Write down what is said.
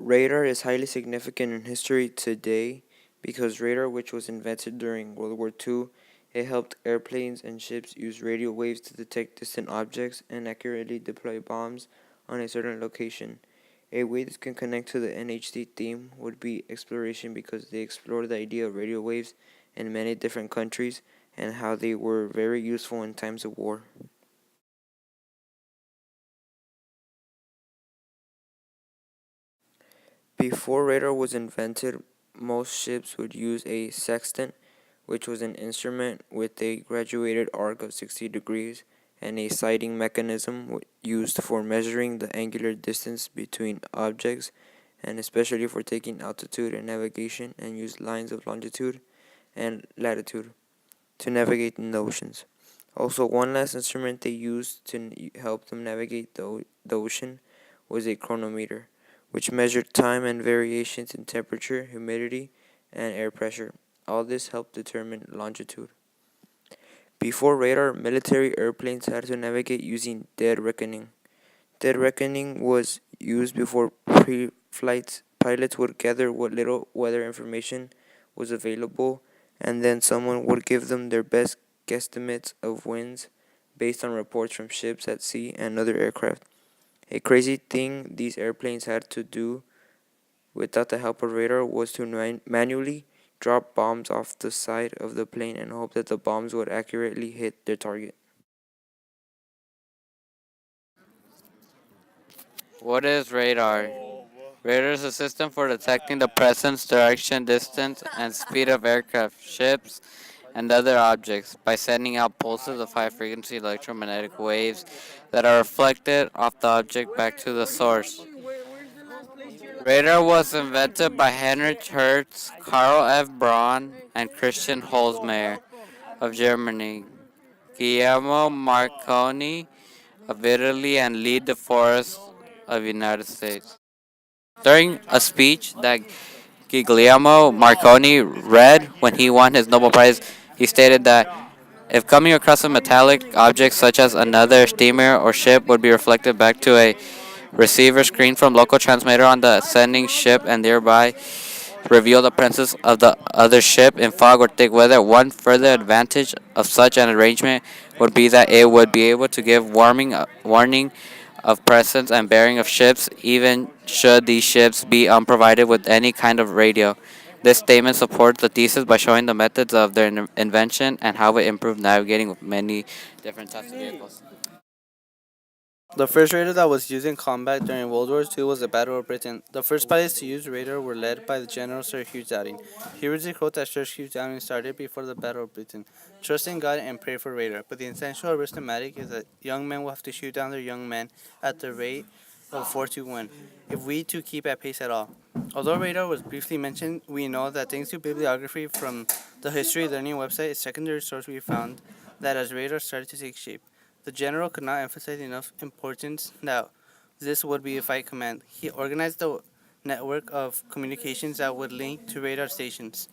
Radar is highly significant in history today because radar, which was invented during World War II, it helped airplanes and ships use radio waves to detect distant objects and accurately deploy bombs on a certain location. A way this can connect to the NHD theme would be exploration because they explored the idea of radio waves in many different countries and how they were very useful in times of war. Before radar was invented, most ships would use a sextant, which was an instrument with a graduated arc of 60 degrees and a sighting mechanism used for measuring the angular distance between objects and especially for taking altitude and navigation, and used lines of longitude and latitude to navigate in the oceans. Also, one last instrument they used to help them navigate the ocean was a chronometer, which measured time and variations in temperature, humidity, and air pressure. All this helped determine longitude. Before radar, military airplanes had to navigate using dead reckoning. Dead reckoning was used before pre-flights. Pilots would gather what little weather information was available, and then someone would give them their best guesstimates of winds based on reports from ships at sea and other aircraft. A crazy thing these airplanes had to do without the help of radar was to manually drop bombs off the side of the plane and hope that the bombs would accurately hit their target. What is radar? Radar is a system for detecting the presence, direction, distance, and speed of aircraft, ships, and other objects by sending out pulses of high frequency electromagnetic waves that are reflected off the object back to the source. Radar was invented by Heinrich Hertz, Karl F. Braun, and Christian Holzmeier of Germany, Guillermo Marconi of Italy, and Lee DeForest of United States. During a speech that Guglielmo Marconi read when he won his Nobel Prize, he stated that if coming across a metallic object such as another steamer or ship would be reflected back to a receiver screen from local transmitter on the sending ship and thereby reveal the presence of the other ship in fog or thick weather. One further advantage of such an arrangement would be that it would be able to give warning of presence and bearing of ships, even should these ships be unprovided with any kind of radio. This statement supports the thesis by showing the methods of their invention and how it improved navigating with many different types of vehicles. The first radar that was used in combat during World War II was the Battle of Britain. The first pilots to use radar were led by the General Sir Hugh Dowding. Here is a quote that Sir Hugh Dowding started before the Battle of Britain. Trust in God and pray for radar, but the essential arithmetic is that young men will have to shoot down their young men at the rate of 4 to 1, if we to keep at pace at all. Although radar was briefly mentioned, we know that thanks to bibliography from the History Learning website, a secondary source we found that as radar started to take shape, the general could not emphasize enough importance that this would be a fight command. He organized the network of communications that would link to radar stations.